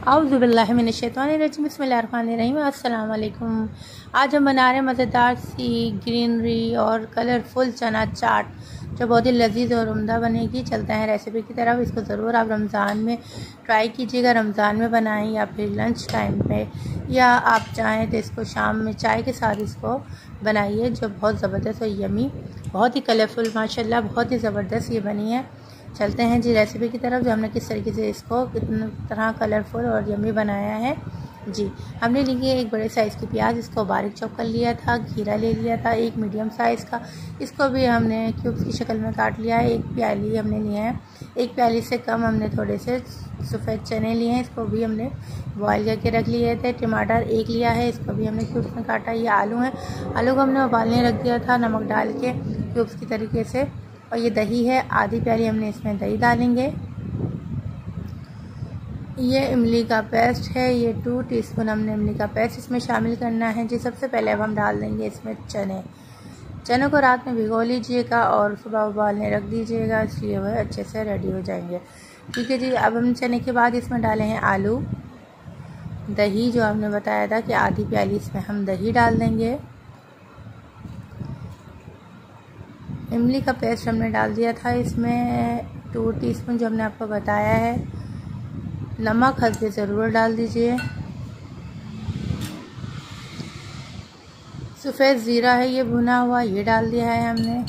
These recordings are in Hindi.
औज़ुबिल्लाहिमिनश्शैतानिर्रजीम बिस्मिल्लाहिर्रहमानिर्रहीम। अस्सलाम वालेकुम। आज हम बना रहे हैं मज़ेदार सी ग्रीनरी और कलरफुल चना चाट जो बहुत ही लजीज और उम्दा बनेगी। चलते हैं रेसिपी की तरफ। इसको ज़रूर आप रमज़ान में ट्राई कीजिएगा, रमज़ान में बनाएं या फिर लंच टाइम पे, या आप चाहें तो इसको शाम में चाय के साथ इसको बनाइए, जो बहुत ज़बरदस्त और यमी, बहुत ही कलरफुल, माशाल्लाह बहुत ही ज़बरदस्त ये बनी है। चलते हैं जी रेसिपी की तरफ, जो हमने किस तरीके से इसको कितनी तरह कलरफुल और यमी बनाया है। जी, हमने ली है एक बड़े साइज़ की प्याज, इसको बारीक चॉप कर लिया था। खीरा ले लिया था एक मीडियम साइज़ का, इसको भी हमने क्यूब्स की शक्ल में काट लिया है। एक प्याली हमने लिया है, एक प्याली से कम हमने थोड़े से सफ़ेद चने लिए हैं, इसको भी हमने बॉयल करके रख लिए थे। टमाटर एक लिया है, इसको भी हमने क्यूब्स में काटा। ये आलू है, आलू को हमने उबालने रख दिया था नमक डाल के क्यूब्स की तरीके से। और ये दही है, आधी प्याली हमने इसमें दही डालेंगे। ये इमली का पेस्ट है, ये 2 टीस्पून हमने इमली का पेस्ट इसमें शामिल करना है जी। सबसे पहले अब हम डाल देंगे इसमें चने को रात में भिगो लीजिएगा और सुबह उबालने रख दीजिएगा, इसलिए वह अच्छे से रेडी हो जाएंगे। ठीक है जी। अब हम चने के बाद इसमें डाले हैं आलू, दही जो हमने बताया था कि आधी प्याली इसमें हम दही डाल देंगे। इमली का पेस्ट हमने डाल दिया था इसमें 2 टीस्पून जो हमने आपको बताया है। नमक हल्के ज़रूर डाल दीजिए। सफ़ेद ज़ीरा है ये भुना हुआ, ये डाल दिया है हमने।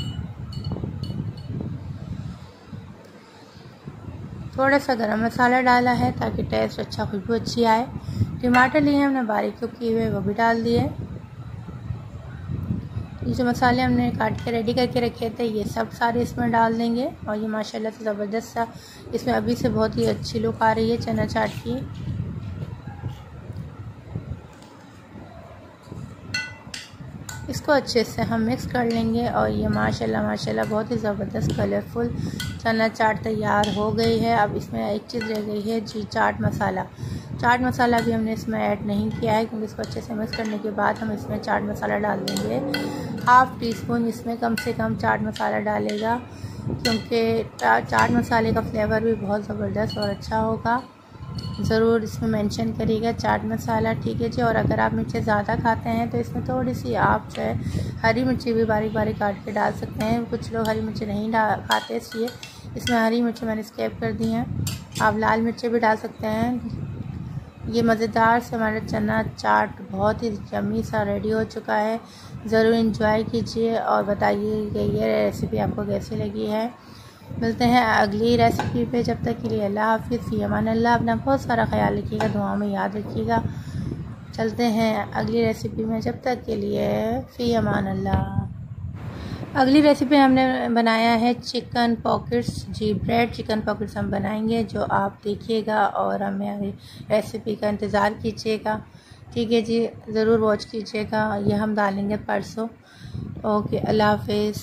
थोड़ा सा गरम मसाला डाला है ताकि टेस्ट अच्छा, खुशबू अच्छी आए। टमाटर लिए हमने बारीक चॉप किए हुए, वो भी डाल दिए। ये जो मसाले हमने काट के रेडी करके रखे थे, ये सब सारे इसमें डाल देंगे। और ये माशाल्लाह से ज़बरदस्त सा इसमें अभी से बहुत ही अच्छी लुक आ रही है चना चाट की। इसको अच्छे से हम मिक्स कर लेंगे और ये माशाल्लाह माशाल्लाह बहुत ही ज़बरदस्त कलरफुल चना चाट तैयार हो गई है। अब इसमें एक चीज़ रह गई है जी, चाट मसाला। चाट मसाला भी हमने इसमें ऐड नहीं किया है, क्योंकि इसको अच्छे से मिक्स करने के बाद हम इसमें चाट मसाला डाल देंगे। 1/2 टीस्पून इसमें कम से कम चाट मसाला डालेगा, क्योंकि चाट मसाले का फ्लेवर भी बहुत ज़बरदस्त और अच्छा होगा। ज़रूर इसमें मेंशन करिएगा चाट मसाला, ठीक है जी। और अगर आप मिर्चें ज़्यादा खाते हैं तो इसमें थोड़ी सी आप जो है हरी मिर्ची भी बारीक बारीक काट के डाल सकते हैं। कुछ लोग हरी मिर्ची नहीं खाते, इसलिए इसमें हरी मिर्ची मैंने स्किप कर दी हैं। आप लाल मिर्ची भी डाल सकते हैं। ये मज़ेदार से हमारा चना चाट बहुत ही यम्मी सा रेडी हो चुका है। ज़रूर इंजॉय कीजिए और बताइए कि ये रेसिपी आपको कैसी लगी है। मिलते हैं अगली रेसिपी पे, जब तक के लिए अल्लाह हाफ़िज़, फ़ी अमान अल्लाह। अपना बहुत सारा ख्याल रखिएगा, दुआ में याद रखिएगा। चलते हैं अगली रेसिपी में, जब तक के लिए फ़ी अमान अल्लाह। अगली रेसिपी हमने बनाया है चिकन पॉकेट्स जी, ब्रेड चिकन पॉकेट्स हम बनाएंगे, जो आप देखिएगा और हमें रेसिपी का इंतज़ार कीजिएगा। ठीक है जी, ज़रूर वॉच कीजिएगा। ये हम डालेंगे परसों। ओके, अल्लाह हाफ़िज़।